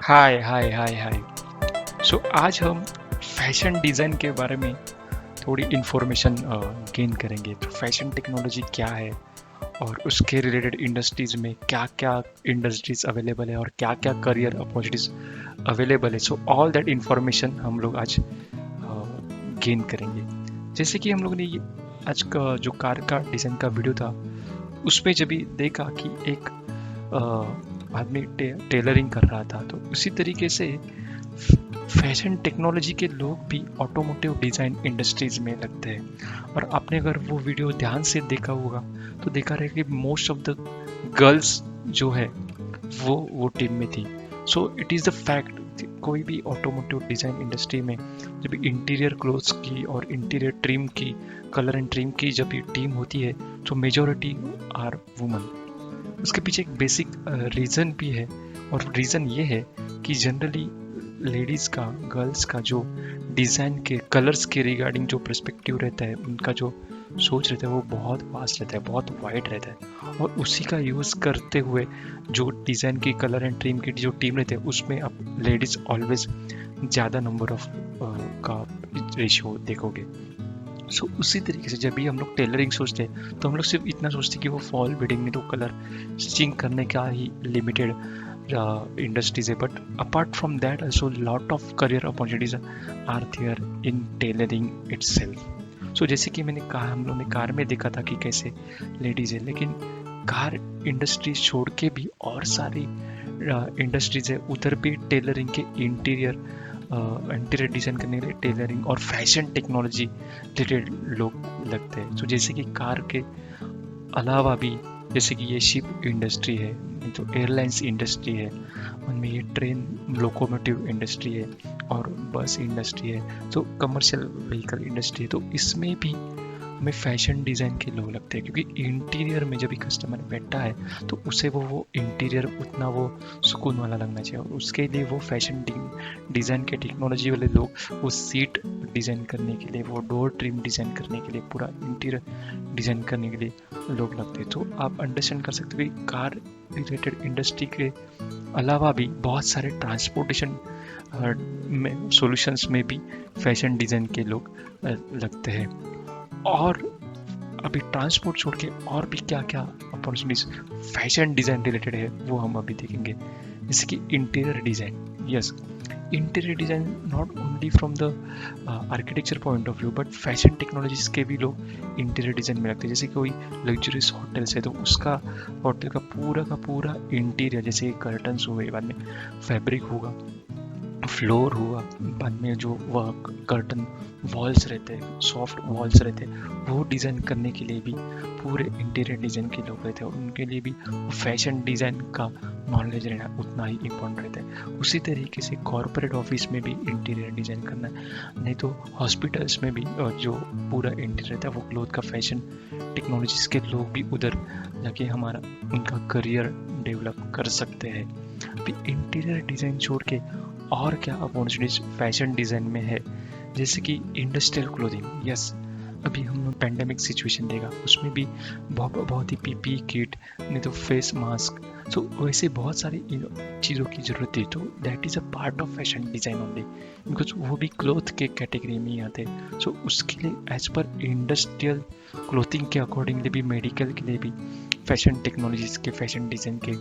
हाय हाय हाय हाय। सो आज हम fashion design के बारे में थोड़ी इन्फॉर्मेशन गेन करेंगे। तो फैशन टेक्नोलॉजी क्या है और उसके रिलेटेड इंडस्ट्रीज़ में क्या क्या इंडस्ट्रीज़ अवेलेबल है और क्या क्या करियर अपॉर्चुनिटीज़ अवेलेबल है। सो ऑल दैट इंफॉर्मेशन हम लोग आज गेन करेंगे। जैसे कि हम लोग ने ये आज का जो कार का डिज़ाइन का वीडियो था उसमें जब भी देखा कि एक आदमी टेलरिंग कर रहा था, तो उसी तरीके से फैशन टेक्नोलॉजी के लोग भी ऑटोमोटिव डिज़ाइन इंडस्ट्रीज में लगते हैं। और आपने अगर वो वीडियो ध्यान से देखा होगा तो देखा रहेगा कि मोस्ट ऑफ द गर्ल्स जो है वो टीम में थी। So it is the fact, कोई भी ऑटोमोटिव डिज़ाइन इंडस्ट्री में जब इंटीरियर क्लोथ्स की और इंटीरियर ट्रिम की, कलर एंड ट्रिम की जब भी टीम होती है तो मेजोरिटी आर वुमन। उसके पीछे एक बेसिक रीज़न भी है, और रीज़न ये है कि जनरली लेडीज़ का, गर्ल्स का जो डिज़ाइन के कलर्स के रिगार्डिंग जो पर्सपेक्टिव रहता है, उनका जो सोच रहता है वो बहुत वास्ट रहता है, बहुत वाइड रहता है। और उसी का यूज़ करते हुए जो डिज़ाइन की, कलर एंड ट्रिम की जो टीम रहते हैं उसमें आप लेडीज़ ऑलवेज ज़्यादा नंबर ऑफ का रेशियो देखोगे। सो उसी तरीके से जब भी हम लोग टेलरिंग सोचते हैं तो हम लोग सिर्फ इतना सोचते हैं कि वो फॉल बिडिंग में तो कलर स्टिचिंग करने का ही लिमिटेड इंडस्ट्रीज है। But apart from that also lot of career opportunities are there in tailoring itself. So जैसे कि मैंने कहा, हम लोग ने कार में देखा था कि कैसे लेडीज है, लेकिन कार इंडस्ट्री छोड़ के भी और सारी इंडस्ट्रीज है, उधर भी टेलरिंग के इंटीरियर डिज़ाइन करने के लिए टेलरिंग और फैशन टेक्नोलॉजी रिलेटेड लोग लगते हैं। तो जैसे कि कार के अलावा भी, जैसे कि ये शिप इंडस्ट्री है, तो एयरलाइंस इंडस्ट्री है, उनमें ये ट्रेन लोकोमोटिव इंडस्ट्री है और बस इंडस्ट्री है, तो कमर्शियल व्हीकल इंडस्ट्री है। तो इसमें भी हमें फैशन डिज़ाइन के लोग लगते हैं, क्योंकि इंटीरियर में जब भी कस्टमर बैठा है तो उसे वो इंटीरियर उतना वो सुकून वाला लगना चाहिए, और उसके लिए वो फैशन डिज़ाइन के टेक्नोलॉजी वाले लोग वो सीट डिज़ाइन करने के लिए, वो डोर ट्रिम डिज़ाइन करने के लिए, पूरा इंटीरियर डिज़ाइन करने के लिए लोग लगते हैं। तो आप अंडरस्टैंड कर सकते हो कि कार रिलेटेड इंडस्ट्री के अलावा भी बहुत सारे ट्रांसपोर्टेशन में सॉल्यूशंस में भी फैशन डिज़ाइन के लोग लगते हैं। और अभी ट्रांसपोर्ट छोड़ के और भी क्या क्या अपॉर्चुनिटीज फैशन डिज़ाइन रिलेटेड है वो हम अभी देखेंगे। जैसे कि interior design, yes, interior design not only from the architecture point of view but fashion technologies के भी लोग इंटीरियर डिज़ाइन में लगते हैं। जैसे कि कोई लग्जरियस होटल्स है तो उसका होटल का पूरा इंटीरियर, जैसे कर्टन्स हुए, बाद में फैब्रिक होगा, फ्लोर हुआ, बाद में जो वह कर्टन वॉल्स रहते हैं, सॉफ्ट वॉल्स रहते हैं, वो डिज़ाइन करने के लिए भी पूरे इंटीरियर डिज़ाइन के लोग रहते हैं, और उनके लिए भी फैशन डिज़ाइन का नॉलेज रहना उतना ही इम्पोर्टेंट रहता है। उसी तरीके से कॉरपोरेट ऑफिस में भी इंटीरियर डिज़ाइन करना है, नहीं तो हॉस्पिटल्स में भी जो पूरा इंटीरियर रहता है वो क्लोथ का फैशन टेक्नोलॉजीज के लोग भी उधर जाके हमारा उनका करियर डेवलप कर सकते हैं। अभी इंटीरियर डिज़ाइन छोड़ के और क्या अपॉर्चुनिटीज फैशन डिज़ाइन में है, जैसे कि इंडस्ट्रियल क्लोथिंग, यस। अभी हम पेंडेमिक सिचुएशन देगा, उसमें भी बहुत ही पीपी किट, नहीं तो फेस मास्क, तो वैसे बहुत सारी चीज़ों की ज़रूरत है। तो that is a part of fashion design only, because वो भी क्लोथ के कैटेगरी में ही आते हैं। सो उसके लिए एज पर इंडस्ट्रियल क्लोथिंग के अकॉर्डिंगली भी, मेडिकल के लिए भी फैशन टेक्नोलॉजीज के, फैशन डिज़ाइन के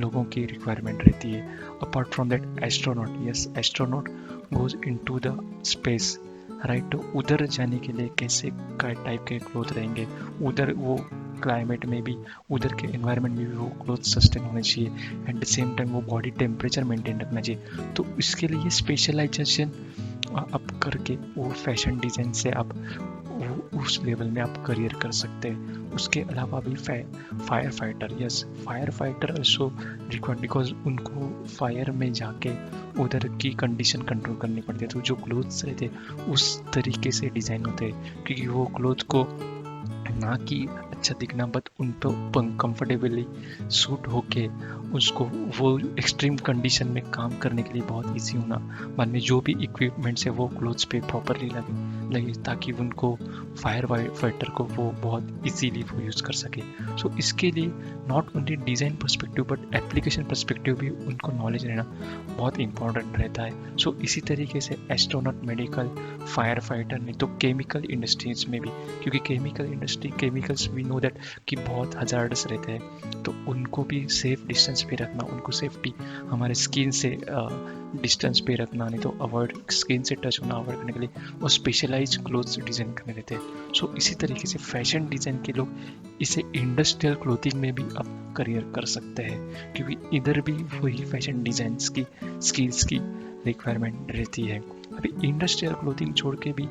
लोगों की रिक्वायरमेंट रहती है। Apart from that astronaut, yes, astronaut goes into the space, right. तो उधर जाने के लिए कैसे टाइप के क्लोथ रहेंगे, उधर वो क्लाइमेट में भी, उधर के एनवायरनमेंट में भी वो क्लोथ सस्टेन होने चाहिए, एट द सेम टाइम वो बॉडी टेम्परेचर मेंटेन रखना चाहिए। तो इसके लिए स्पेशलाइजेशन आप करके वो फैशन डिज़ाइन से आप उस लेवल में आप करियर कर सकते हैं। उसके अलावा भी fire fighter, yes, fire fighter also required, because उनको फायर में जाके उधर की कंडीशन कंट्रोल करनी पड़ती है। तो जो क्लोथ्स रहते हैं उस तरीके से डिज़ाइन होते हैं, क्योंकि वो क्लोथ को ना कि अच्छा दिखना, बट उन पर कंफर्टेबली सूट होके उसको वो एक्सट्रीम कंडीशन में काम करने के लिए बहुत इजी होना। बाद में जो भी इक्विपमेंट्स है वो क्लोथ्स पे प्रॉपरली लगे ताकि उनको फायर फाइटर को वो बहुत इजीली वो यूज़ कर सके। सो इसके लिए not only design perspective but application perspective भी उनको नॉलेज रहना बहुत इंपॉर्टेंट रहता है। सो इसी तरीके से एस्ट्रोनॉट, मेडिकल, फायर फाइटर, नहीं तो केमिकल इंडस्ट्रीज में भी, क्योंकि chemical industry, chemicals we know that कि बहुत हजार्डस रहते हैं, तो उनको भी सेफ डिस्टेंस पे रखना, उनको सेफ्टी हमारे स्किन से डिस्टेंस पे रखना, नहीं तो अवॉइड स्किन से टच होना अवॉइड करने के लिए वो स्पेशलाइज क्लोथ्स डिज़ाइन करने रहते हैं। सो इसी तरीके से फैशन डिज़ाइन के लोग इसे इंडस्ट्रियल क्लोथिंग में भी अब करियर कर सकते हैं, क्योंकि इधर भी वही फैशन डिज़ाइंस की स्किल्स की रिक्वायरमेंट रहती है। अभी इंडस्ट्रियल क्लोथिंग छोड़ के भी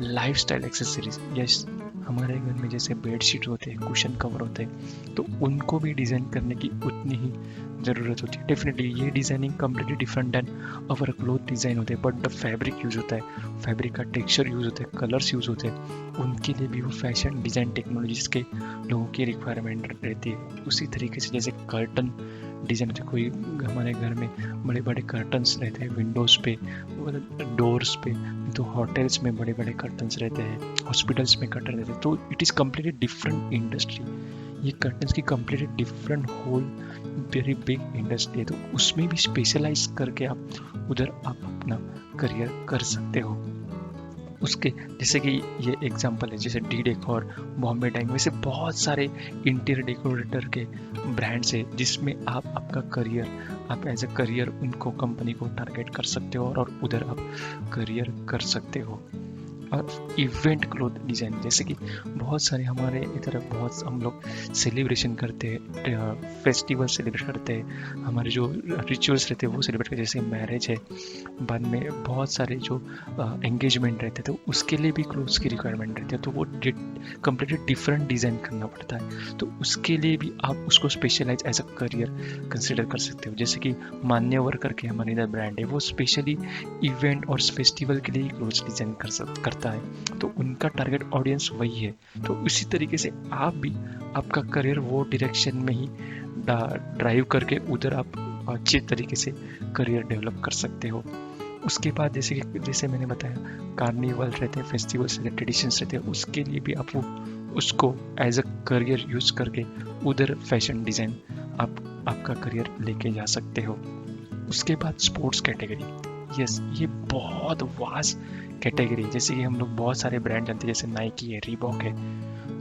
लाइफस्टाइल एक्सेसरीज, यस, हमारे घर में जैसे बेडशीट होते हैं, कुशन कवर होते हैं, तो उनको भी डिज़ाइन करने की उतनी ही ज़रूरत होती है। डेफिनेटली ये designing completely different than our cloth design होते हैं, बट द फैब्रिक यूज़ होता है, फैब्रिक का टेक्सचर यूज़ होता है, कलर्स यूज़ होते हैं, उनके लिए भी वो फैशन डिज़ाइन टेक्नोलॉजीज के लोगों की रिक्वायरमेंट रहती है। उसी तरीके से जैसे कर्टन डिज़ाइन होते, कोई हमारे घर में बड़े बड़े कर्टन्स रहते हैं विंडोज़ पे, डोर्स पे, तो होटल्स में बड़े बड़े कर्टन्स रहते हैं, हॉस्पिटल्स में कर्टन रहते हैं, तो it is completely different industry. ये कर्टन्स की completely different whole very big industry है, तो उसमें भी स्पेशलाइज करके आप उधर आप अपना करियर कर सकते हो। उसके जैसे कि ये एग्जांपल है, जैसे डी डेकोर, बॉम्बे डाइंग, वैसे बहुत सारे इंटीरियर डेकोरेटर के ब्रांड्स है जिसमें आप आपका करियर, आप एज अ करियर उनको कंपनी को टारगेट कर सकते हो और उधर आप करियर कर सकते हो। और इवेंट क्लोथ डिज़ाइन, जैसे कि बहुत सारे हमारे इधर बहुत हम लोग सेलिब्रेशन करते हैं, फेस्टिवल सेलिब्रेट करते हैं, हमारे जो रिचुअल्स रहते हैं वो सेलिब्रेट करते हैं, जैसे मैरिज है, बाद में बहुत सारे जो एंगेजमेंट रहते हैं, तो उसके लिए भी क्लोथ्स की रिक्वायरमेंट रहती है, तो वो कम्प्लीटली डिफरेंट डिज़ाइन करना पड़ता है, तो उसके लिए भी आप उसको specialise as a career consider कर सकते हो। जैसे कि मान्यवर करके हमारे इधर ब्रांड है, वो स्पेशली इवेंट और फेस्टिवल के लिए क्लोथ्स डिज़ाइन करता है, तो उनका टारगेट ऑडियंस वही है। तो उसी तरीके से आप भी आपका करियर वो डायरेक्शन में ही ड्राइव करके उधर आप अच्छे तरीके से करियर डेवलप कर सकते हो। उसके बाद जैसे मैंने बताया, कार्निवल रहते हैं, फेस्टिवल्स रहते हैं, ट्रेडिशंस रहते हैं, उसके लिए भी आप वो उसको एज अ करियर यूज करके उधर फैशन डिज़ाइन आपका करियर लेके जा सकते हो। उसके बाद स्पोर्ट्स कैटेगरी, यस, ये बहुत वास्ट कैटेगरी है। जैसे कि हम लोग बहुत सारे ब्रांड जानते हैं, जैसे नाइकी है, रीबॉक है,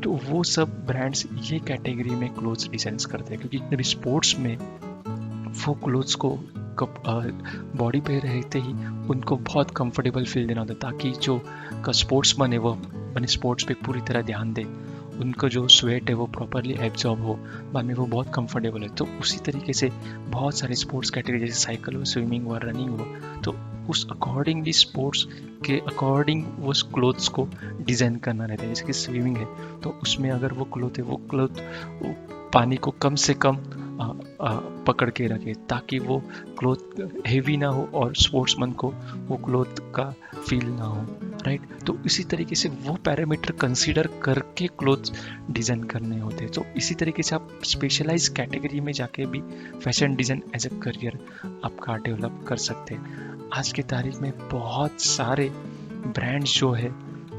तो वो सब ब्रांड्स ये कैटेगरी में क्लोथ्स डिजाइन करते हैं, क्योंकि जब स्पोर्ट्स में वो क्लोथ्स को बॉडी पे रहते ही उनको बहुत कंफर्टेबल फील देना होता है, ताकि जो स्पोर्ट्समैन है वो अपने स्पोर्ट्स पे पूरी तरह ध्यान दे, उनका जो स्वेट है वो प्रॉपरली एब्जॉर्ब हो, बाद में वो बहुत कंफर्टेबल है। तो उसी तरीके से बहुत सारे स्पोर्ट्स कैटेगरी, जैसे साइकिल हो, स्विमिंग हुआ, रनिंग हुआ, तो उस अकॉर्डिंगली स्पोर्ट्स के अकॉर्डिंग वो क्लोथ्स को डिज़ाइन करना रहता है। जैसे कि स्विमिंग है तो उसमें अगर वो क्लोथ है, वो क्लोथ पानी को कम से कम पकड़ के रखे, ताकि वो क्लोथ हेवी ना हो और स्पोर्ट्समैन को वो क्लोथ का फील ना हो, राइट। तो इसी तरीके से वो पैरामीटर कंसीडर करके क्लोथ डिज़ाइन करने होते हैं। तो इसी तरीके से आप स्पेशलाइज कैटेगरी में जाके भी fashion design as a career आपका डेवलप कर सकते हैं। आज की तारीख में बहुत सारे ब्रांड्स जो है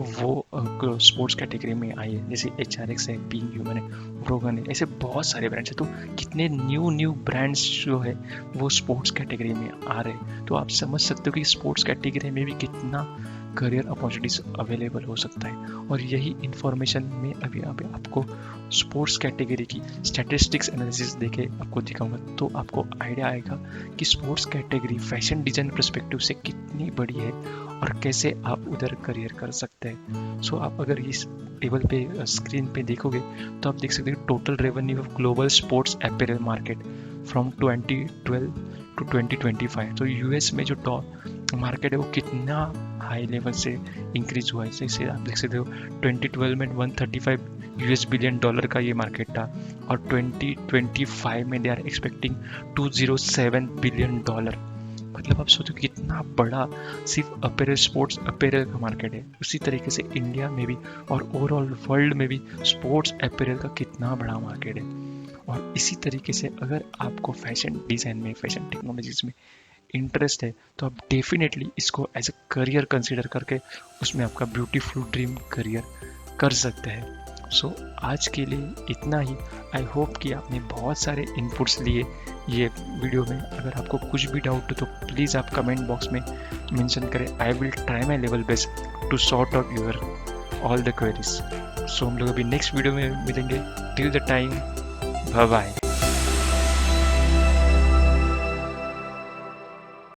वो स्पोर्ट्स कैटेगरी में आई है, जैसे HRX है, बीइंग ह्यूमन है, रोगन है, ऐसे बहुत सारे ब्रांड्स हैं। तो कितने न्यू ब्रांड्स जो है वो स्पोर्ट्स कैटेगरी में आ रहे हैं, तो आप समझ सकते हो कि स्पोर्ट्स कैटेगरी में भी कितना करियर अपॉर्चुनिटीज अवेलेबल हो सकता है। और यही इंफॉर्मेशन में अभी आपको स्पोर्ट्स कैटेगरी की स्टैटिस्टिक्स एनालिसिस देके आपको दिखाऊंगा, तो आपको आइडिया आएगा कि sports category fashion design perspective से कितनी बड़ी है और कैसे आप उधर करियर कर सकते हैं। सो आप अगर इस टेबल पे स्क्रीन पे देखोगे तो आप देख सकते हैं total revenue of global sports apparel market from 2012 to 2025। तो यूएस में जो टॉप मार्केट है वो कितना हाई लेवल से इंक्रीज हुआ है। जैसे आप देख सकते हो 2012 में $135 बिलियन का ये मार्केट था, और 2025 में दे आर एक्सपेक्टिंग $207 बिलियन मतलब आप सोचो कितना बड़ा सिर्फ अपैरल, स्पोर्ट्स अपैरल का मार्केट है। उसी तरीके से इंडिया में भी और ओवरऑल वर्ल्ड में भी स्पोर्ट्स अपैरल का कितना बड़ा मार्केट है। और इसी तरीके से अगर आपको फैशन डिज़ाइन में, फैशन टेक्नोलॉजीज में इंटरेस्ट है तो आप डेफिनेटली इसको एज अ करियर कंसिडर करके उसमें आपका ब्यूटीफुल ड्रीम करियर कर सकते हैं। सो आज के लिए इतना ही। आई होप कि आपने बहुत सारे इनपुट्स लिए ये वीडियो में। अगर आपको कुछ भी डाउट हो तो प्लीज़ आप कमेंट बॉक्स में मेंशन करें। I will try my level best to sort out your all the queries. So हम लोग अभी नेक्स्ट वीडियो में मिलेंगे। Till the time, bye bye.